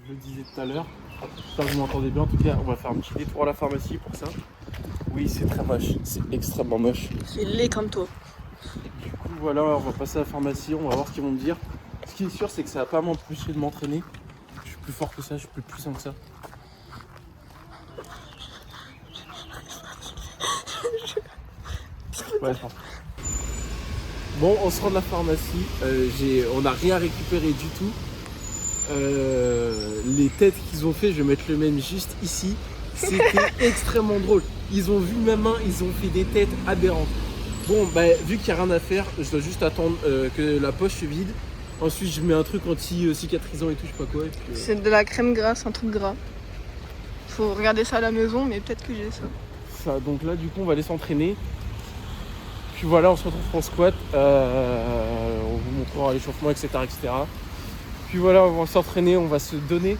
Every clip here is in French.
je le disais tout à l'heure. J'espère que vous m'entendez bien. En tout cas, on va faire un petit détour à la pharmacie pour ça. Oui, c'est très moche. C'est extrêmement moche. C'est laid comme toi. Du coup, voilà, on va passer à la pharmacie. On va voir ce qu'ils vont me dire. Ce qui est sûr, c'est que ça va pas m'empêcher de m'entraîner. Je suis plus fort que ça, je suis plus puissant que ça. Ouais, c'est parti. Bon, on se rend de la pharmacie. On n'a rien récupéré du tout. Les têtes qu'ils ont fait, je vais mettre le même juste ici. C'était extrêmement drôle. Ils ont vu ma main, ils ont fait des têtes aberrantes. Bon, bah, vu qu'il n'y a rien à faire, je dois juste attendre que la poche se vide. Ensuite, je mets un truc anti-cicatrisant et tout, je sais pas quoi. Puis, C'est de la crème grasse, un truc gras. Faut regarder ça à la maison, mais peut-être que j'ai ça. ça. Donc là, du coup, on va aller s'entraîner. Puis voilà, on se retrouve pour le squat. On vous montrera l'échauffement, etc., etc. Puis voilà, on va s'entraîner, on va se donner.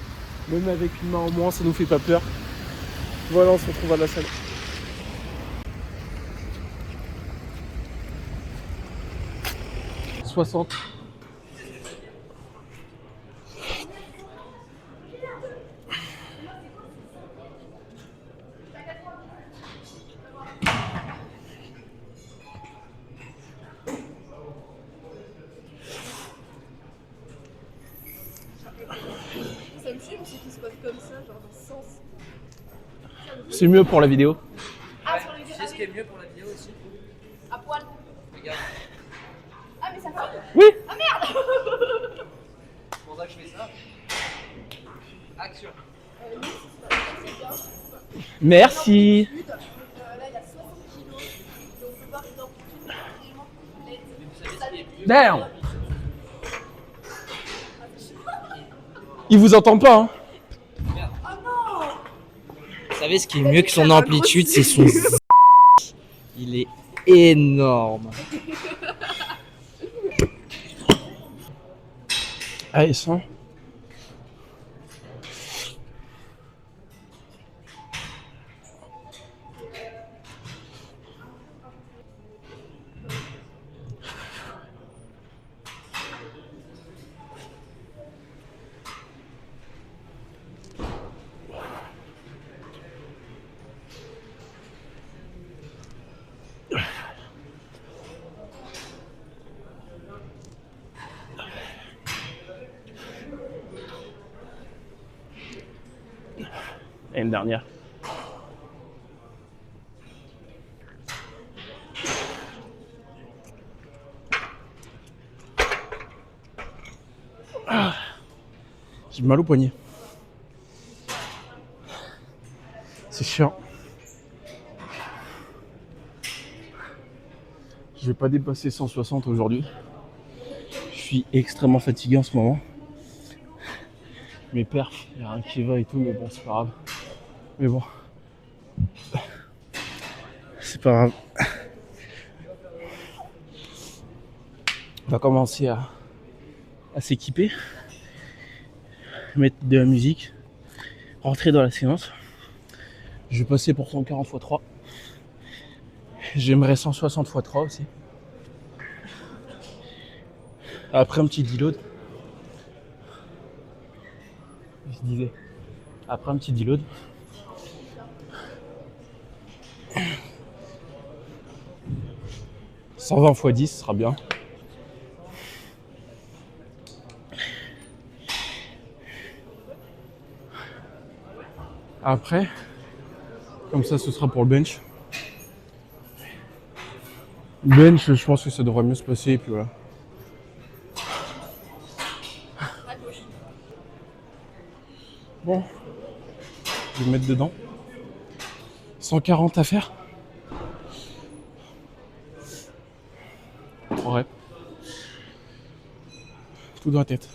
Même avec une main en moins, ça nous fait pas peur. Voilà, on se retrouve à la salle. « 60. » Ça me fume, c'est qu'il se passe comme ça, genre dans ce sens. C'est mieux pour la vidéo. Ah, sur les Tu sais ce qui est mieux pour la vidéo aussi? à poil. Regarde, Ah, mais ça fait. Oui. Ah merde. c'est pour ça que je fais ça. Action. Merci. Là, il y a 60 kilos. Et on peut voir les amplitudes vraiment complètes. Vous savez ce qui est mieux? Damn. Il vous entend pas, hein? Vous savez ce qui est mieux que son amplitude, c'est son Il est énorme. Allez, 100. Et une dernière. Ah, j'ai mal au poignet. C'est chiant. Je vais pas dépasser 160 aujourd'hui. Je suis extrêmement fatigué en ce moment. Mes perfs, il n'y a rien qui va et tout, mais bon, c'est pas grave. Mais bon, c'est pas grave. On va commencer à s'équiper, mettre de la musique, rentrer dans la séance. Je vais passer pour 140 x 3. J'aimerais 160 x 3 aussi. Après un petit deload. Je disais, après un petit deload. « 120 x 10 ce sera bien. Après, comme ça ce sera pour le bench. Bench, je pense que ça devrait mieux se passer et puis voilà. Bon, je vais me mettre dedans. 140 à faire. 3 reps. Tout dans la tête.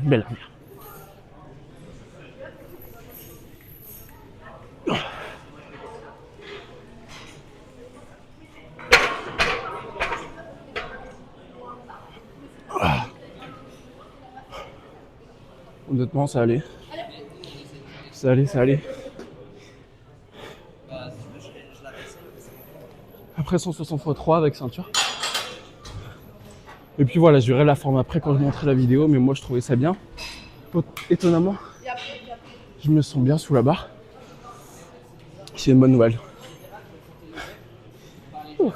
Belle arrière. honnêtement, ça allait. Ça allait, ça allait. Après 160 x 3 avec ceinture. Et puis voilà, je verrai la forme après quand je montrerai la vidéo, mais moi je trouvais ça bien. Étonnamment, je me sens bien sous la barre. C'est une bonne nouvelle. Ouh.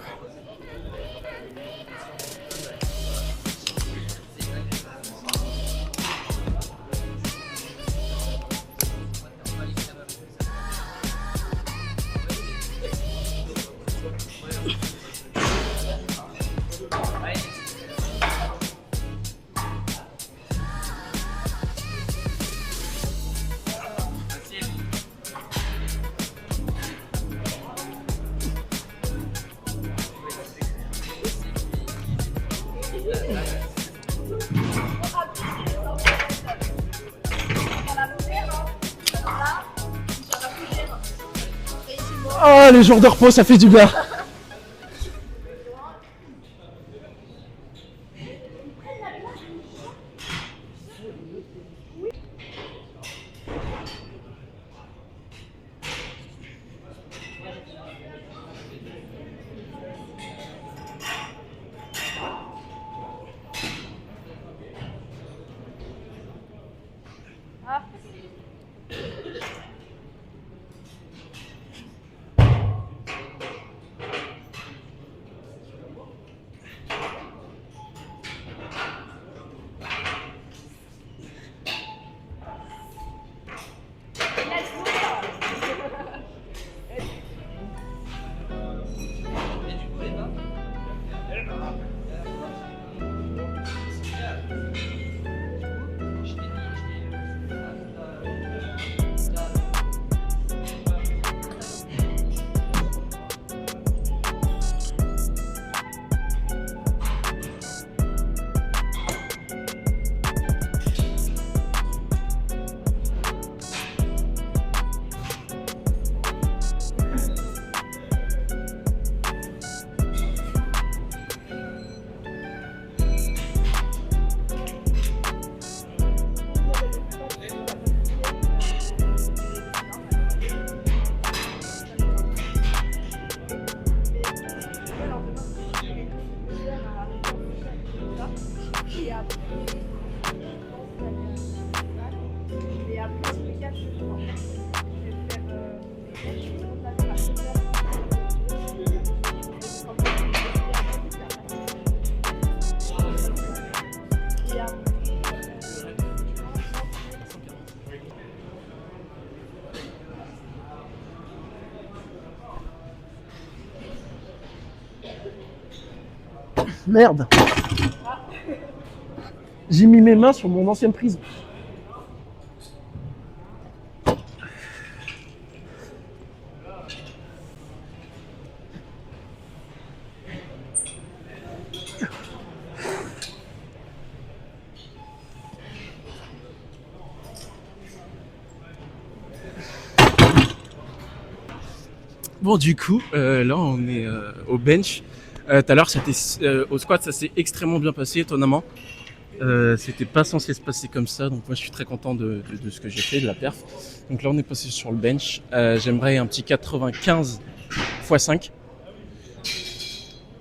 Ah, les jours de repos, ça fait du bien. Merde. J'ai mis mes mains sur mon ancienne prise. Bon, du coup, là on est au bench. Tout à l'heure, c'était au squat, ça s'est extrêmement bien passé, étonnamment. C'était pas censé se passer comme ça, donc moi je suis très content de ce que j'ai fait, de la perf. Donc là on est passé sur le bench. J'aimerais un petit 95 x 5.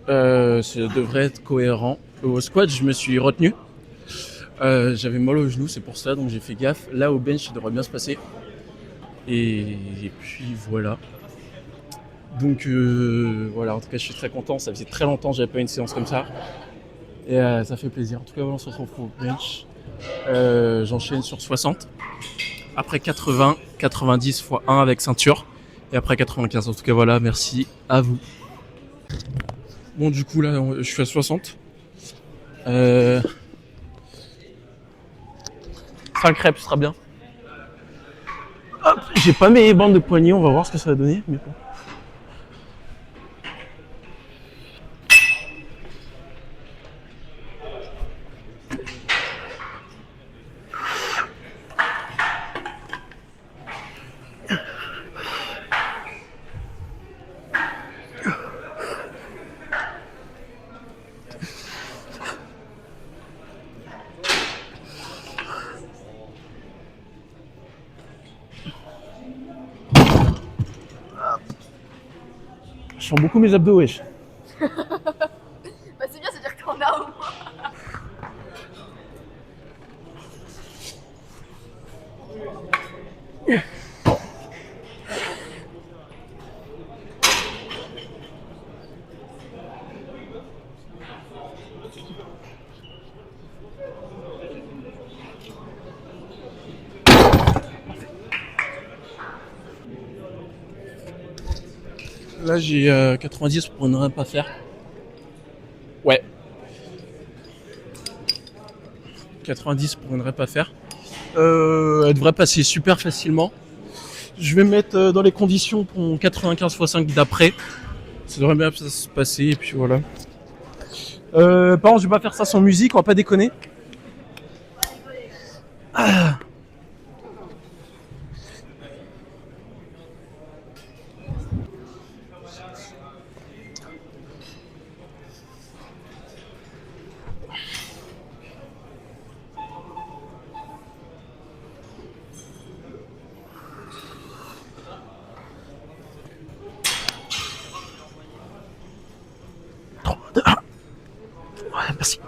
Ça devrait être cohérent. Au squat, je me suis retenu. J'avais mal au genou, c'est pour ça, donc j'ai fait gaffe. Là au bench, ça devrait bien se passer. Et puis voilà. Donc voilà, en tout cas je suis très content, ça faisait très longtemps que j'avais pas une séance comme ça. Et ça fait plaisir. En tout cas voilà, on se retrouve au bench. J'enchaîne sur 60. Après 80, 90 x 1 avec ceinture. Et après 95. En tout cas voilà, merci à vous. Bon du coup là je suis à 60. 5 reps sera bien. Hop, j'ai pas mes bandes de poignets, on va voir ce que ça va donner. Mais bon. Je sens beaucoup mes abdos, wesh. Bah c'est bien, c'est-à-dire que t'en as au moins. Là, j'ai 90 pour ne rien pas faire. Ouais. 90 pour ne rien pas faire. Elle devrait passer super facilement. Je vais me mettre dans les conditions pour mon 95x5 d'après. Ça devrait bien se passer et puis voilà. Par contre, je vais pas faire ça sans musique, on va pas déconner. Ah. Ouais, merci.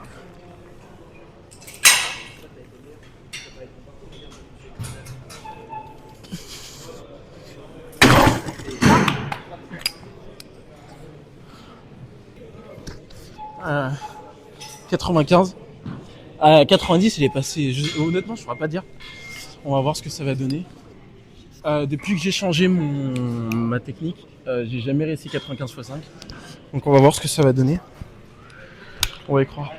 Euh, 95. 90, il est passé. Honnêtement, je ne pourrais pas dire. On va voir ce que ça va donner. Depuis que j'ai changé ma technique, j'ai jamais réussi 95x5. Donc on va voir ce que ça va donner. On va y croire.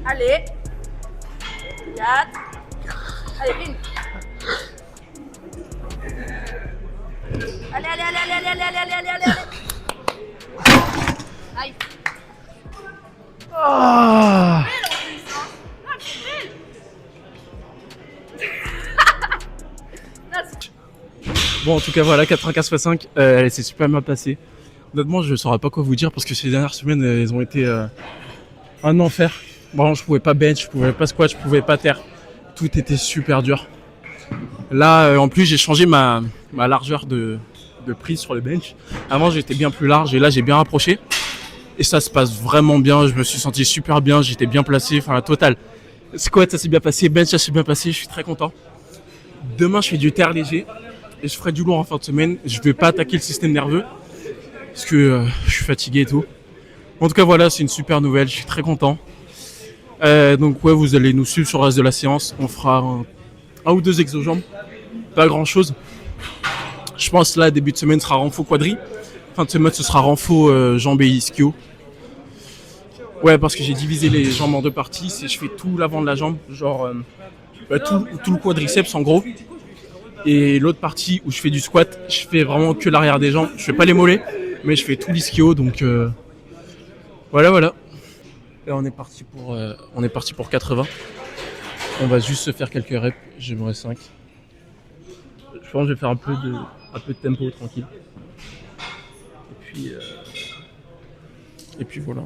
Allez. 4. Allez, une. Allez, allez, allez, allez, allez, allez, allez, allez, allez, allez. Aïe. Ah. Belle en plus, hein. Ah, c'est belle. Là, c'est- Bon, en tout cas, voilà, 95x5, elle s'est super bien passée. Honnêtement, je ne saurais pas quoi vous dire parce que ces dernières semaines, elles ont été un enfer. Bon, je pouvais pas bench, je pouvais pas squat, je pouvais pas terre. Tout était super dur. Là, en plus, j'ai changé ma largeur de prise sur le bench. Avant, j'étais bien plus large et là, j'ai bien rapproché. Et ça se passe vraiment bien. Je me suis senti super bien. J'étais bien placé. Enfin, la totale. Squat, ça s'est bien passé. Bench, ça s'est bien passé. Je suis très content. Demain, je fais du terre léger et je ferai du lourd en fin de semaine. Je vais pas attaquer le système nerveux parce que je suis fatigué et tout. En tout cas, voilà, c'est une super nouvelle. Je suis très content. Donc, ouais, vous allez nous suivre sur le reste de la séance. On fera un ou deux exojambes. Pas grand chose. Je pense là, début de semaine, sera renfo quadri. Fin de semaine, ce sera renfo jambes et ischio. Ouais, parce que j'ai divisé les jambes en deux parties. C'est je fais tout l'avant de la jambe, genre tout le quadriceps en gros. Et l'autre partie où je fais du squat, je fais vraiment que l'arrière des jambes. Je fais pas les mollets, mais je fais tout l'ischio. Donc voilà. Là, on est parti pour 80. On va juste se faire quelques reps. J'aimerais 5. Je pense que je vais faire un peu de tempo tranquille. Et puis voilà.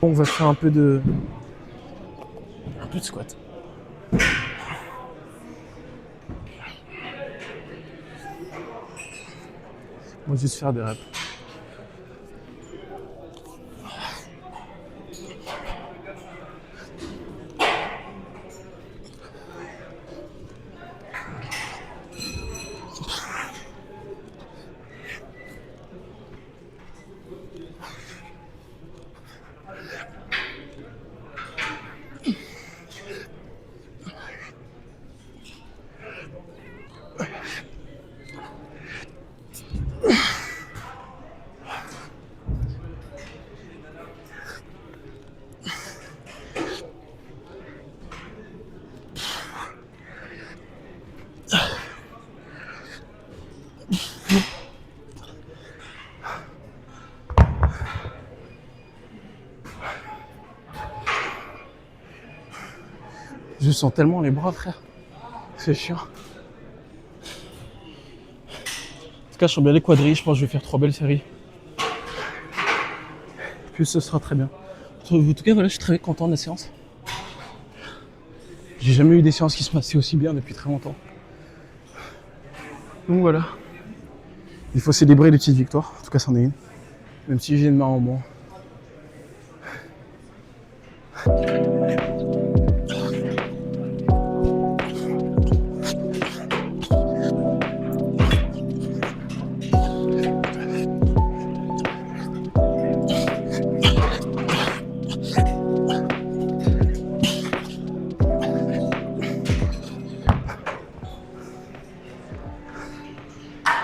On va faire un peu de squat. On va juste faire des reps. Je sens tellement les bras, frère. C'est chiant. En tout cas, je sens bien les quadrilles. Je pense que je vais faire 3 belles séries. Puis ce sera très bien. En tout cas, voilà, je suis très content de la séance. J'ai jamais eu des séances qui se passaient aussi bien depuis très longtemps. Donc voilà. Il faut célébrer les petites victoires. En tout cas, c'en est une. Même si j'ai une main en moins.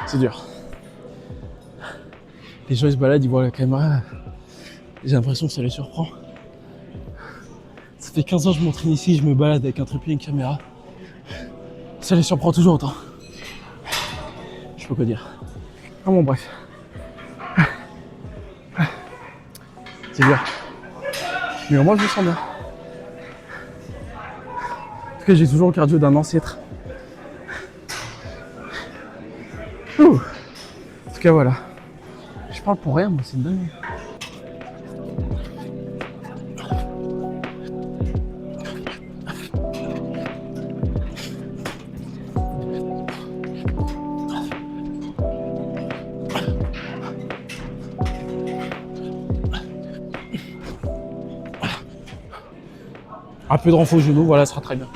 C'est dur. Les gens ils se baladent, ils voient la caméra. J'ai l'impression que ça les surprend. Ça fait 15 ans que je m'entraîne ici, je me balade avec un trépied et une caméra. Ça les surprend toujours autant. Je sais pas quoi dire. Ah bon bref. C'est dur. Mais au moins je me sens bien. En tout cas j'ai toujours le cardio d'un ancêtre. Ouh. En tout cas voilà. Je parle pour rien, moi c'est une dingue. Un peu de renfort au genou, voilà, ce sera très bien.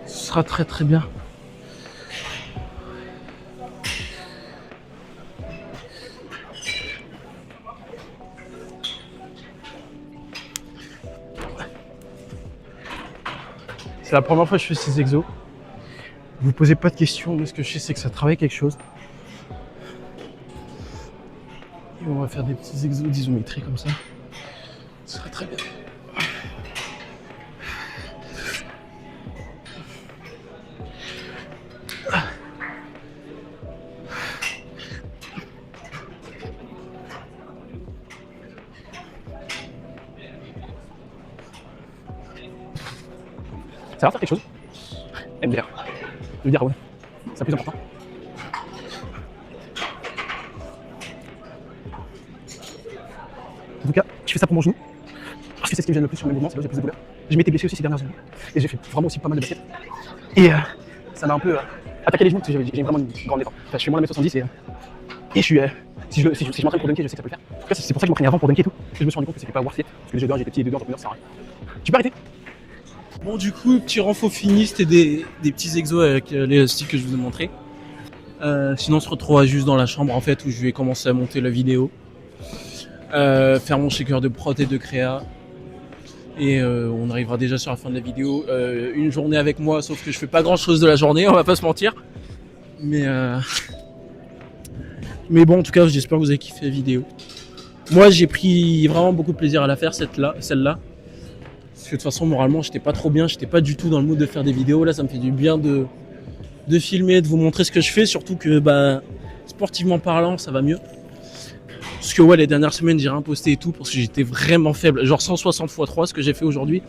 Ce sera très très bien. C'est la première fois que je fais ces exos. Vous posez pas de questions, mais ce que je sais c'est que ça travaille quelque chose. Et on va faire des petits exos d'isométrie comme ça. Ce sera très bien. Ça va faire quelque chose. MDR. Je veux dire, ouais. C'est plus important. En tout cas, je fais ça pour mon genou. Parce que c'est ce qui me gêne le plus sur mes mouvements, c'est là où j'ai plus de douleur. Je m'étais blessé aussi ces dernières années. Et j'ai fait vraiment aussi pas mal de basket. Et ça m'a un peu attaqué les genoux parce que j'ai vraiment une grande défense. Enfin, je fais moins de 1m70 et je suis. Si je m'entraîne pour dunker, je sais que ça peut le faire. En tout cas, c'est pour ça que je m'entraînais avant pour dunker et tout. Et je me suis rendu compte que c'était pas worth it. Parce que déjà, j'étais petit et dedans, donc ça sert à rien. Tu peux arrêter? Bon, du coup, petit renfort fini, c'était des petits exos avec l'élastique que je vous ai montré. Sinon, on se retrouvera juste dans la chambre en fait où je vais commencer à monter la vidéo. Faire mon shaker de prot et de créa. Et on arrivera déjà sur la fin de la vidéo. Une journée avec moi, sauf que je fais pas grand chose de la journée, on va pas se mentir. Mais bon, en tout cas, j'espère que vous avez kiffé la vidéo. Moi, j'ai pris vraiment beaucoup de plaisir à la faire, celle-là. Parce que de toute façon, moralement, j'étais pas trop bien, j'étais pas du tout dans le mood de faire des vidéos. Là, ça me fait du bien de filmer, de vous montrer ce que je fais, surtout que sportivement parlant, ça va mieux. Parce que ouais, les dernières semaines, j'ai rien posté et tout, parce que j'étais vraiment faible. Genre 160 x 3, ce que j'ai fait aujourd'hui.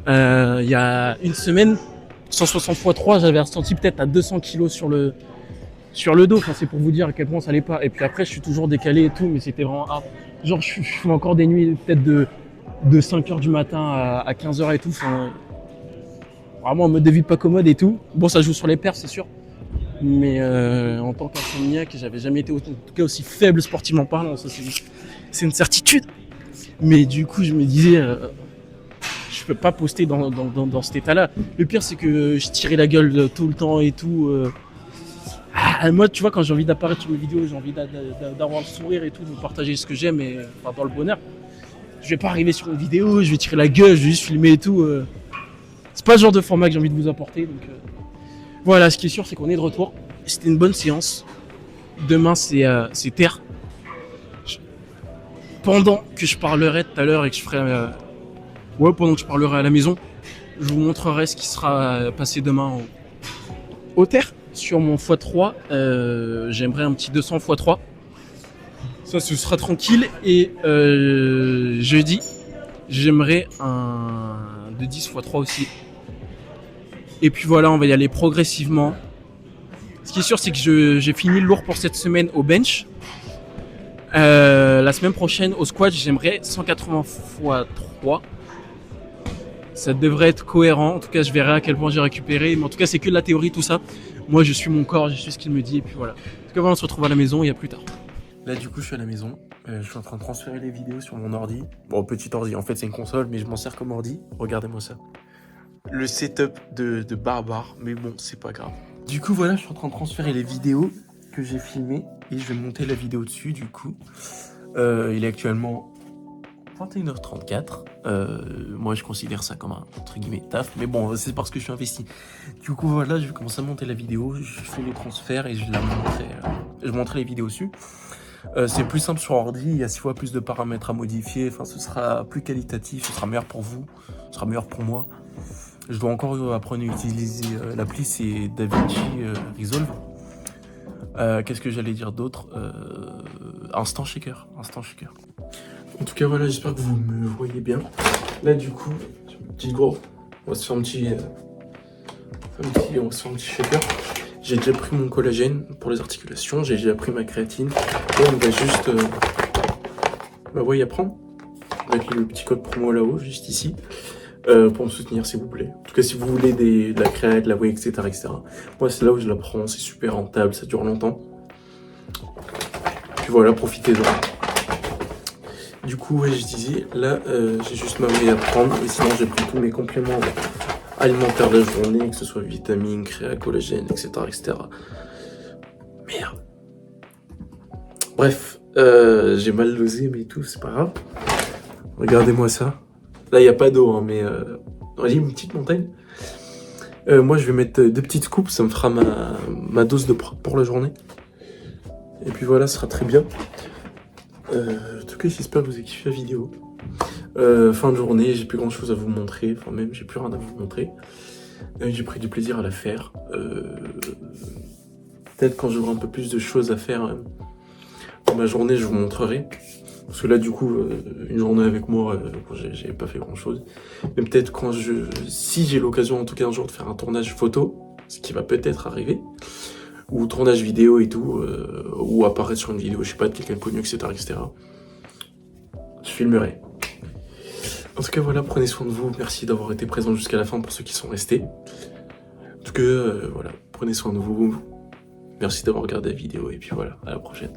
Il y a une semaine, 160 x 3, j'avais ressenti peut-être à 200 kg sur le dos. Enfin, c'est pour vous dire à quel point ça allait pas. Et puis après, je suis toujours décalé et tout, mais c'était vraiment hard. Genre, je fais encore des nuits peut-être de 5h du matin à 15h et tout. Enfin, vraiment en mode de vie pas commode et tout. Bon, ça joue sur les perfs, c'est sûr. Mais en tant qu'insomniaque, j'avais jamais été en tout cas aussi faible sportivement parlant, ça c'est une certitude. Mais du coup, je me disais, je peux pas poster dans cet état-là. Le pire, c'est que je tirais la gueule tout le temps et tout. Moi, tu vois, quand j'ai envie d'apparaître sur mes vidéos, j'ai envie d'avoir le sourire et tout, de partager ce que j'aime et enfin, dans le bonheur. Je vais pas arriver sur une vidéo, je vais tirer la gueule, je vais juste filmer et tout. C'est pas le genre de format que j'ai envie de vous apporter. Donc, voilà, ce qui est sûr, c'est qu'on est de retour. C'était une bonne séance. Demain, c'est terre. Pendant que je parlerai tout à l'heure et que je ferai... pendant que je parlerai à la maison, je vous montrerai ce qui sera passé demain au terre. Sur mon x3, j'aimerais un petit 200 x3. Ça, ce sera tranquille. Et jeudi, j'aimerais un de 10 x3 aussi. Et puis voilà, on va y aller progressivement. Ce qui est sûr, c'est que j'ai fini le lourd pour cette semaine au bench. La semaine prochaine, au squat, j'aimerais 180 x3. Ça devrait être cohérent. En tout cas, je verrai à quel point j'ai récupéré. Mais en tout cas, c'est que de la théorie, tout ça. Moi, je suis mon corps, je suis ce qu'il me dit. Et puis voilà. En tout cas, voilà, on se retrouve à la maison et à plus tard. Là, du coup, je suis à la maison. Je suis en train de transférer les vidéos sur mon ordi. Bon, petit ordi. En fait, c'est une console, mais je m'en sers comme ordi. Regardez-moi ça. Le setup de barbare. Mais bon, c'est pas grave. Du coup, voilà, je suis en train de transférer les vidéos que j'ai filmées. Et je vais monter la vidéo dessus, du coup. Il est actuellement 21h34. Moi, je considère ça comme un, entre guillemets, taf. Mais bon, c'est parce que je suis investi. Du coup, voilà, je vais commencer à monter la vidéo. Je fais le transfert et je la montrerai. Je montrerai les vidéos dessus. C'est plus simple sur ordi. Il y a 6 fois plus de paramètres à modifier. Enfin, ce sera plus qualitatif. Ce sera meilleur pour vous. Ce sera meilleur pour moi. Je dois encore apprendre à utiliser l'appli. C'est DaVinci Resolve. Qu'est-ce que j'allais dire d'autre? Instant Shaker. En tout cas, voilà, j'espère que vous me voyez bien. Là, du coup, petit gros, on va se faire un petit shaker. J'ai déjà pris mon collagène pour les articulations, j'ai déjà pris ma créatine. Et on va juste y apprendre. Avec le petit code promo là-haut, juste ici. Pour me soutenir, s'il vous plaît. En tout cas, si vous voulez de la créa, de la whey, etc. Moi, c'est là où je la prends, c'est super rentable, ça dure longtemps. Puis voilà, profitez-en. Du coup, ouais, je disais, là, j'ai juste ma whey à prendre. Et sinon, j'ai pris tous mes compléments alimentaires de la journée, que ce soit vitamines, créa, collagène, etc. Merde. Bref, j'ai mal dosé, mais tout, c'est pas grave. Regardez-moi ça. Là, il n'y a pas d'eau, hein, mais voyez, une petite montagne. Moi, je vais mettre 2 petites scoops, ça me fera ma dose de prot pour la journée. Et puis voilà, ce sera très bien. En tout cas, j'espère que vous avez kiffé la vidéo. Fin de journée, j'ai plus grand chose à vous montrer. Enfin, même, j'ai plus rien à vous montrer. J'ai pris du plaisir à la faire. Peut-être quand j'aurai un peu plus de choses à faire dans ma journée, je vous montrerai. Parce que là, du coup, une journée avec moi, j'ai pas fait grand-chose. Mais peut-être si j'ai l'occasion, en tout cas un jour, de faire un tournage photo, ce qui va peut-être arriver, ou tournage vidéo et tout, ou apparaître sur une vidéo, je sais pas, de quelqu'un de connu, etc., je filmerai. En tout cas, voilà, prenez soin de vous. Merci d'avoir été présent jusqu'à la fin pour ceux qui sont restés. En tout cas, voilà, prenez soin de vous. Merci d'avoir regardé la vidéo et puis voilà, à la prochaine.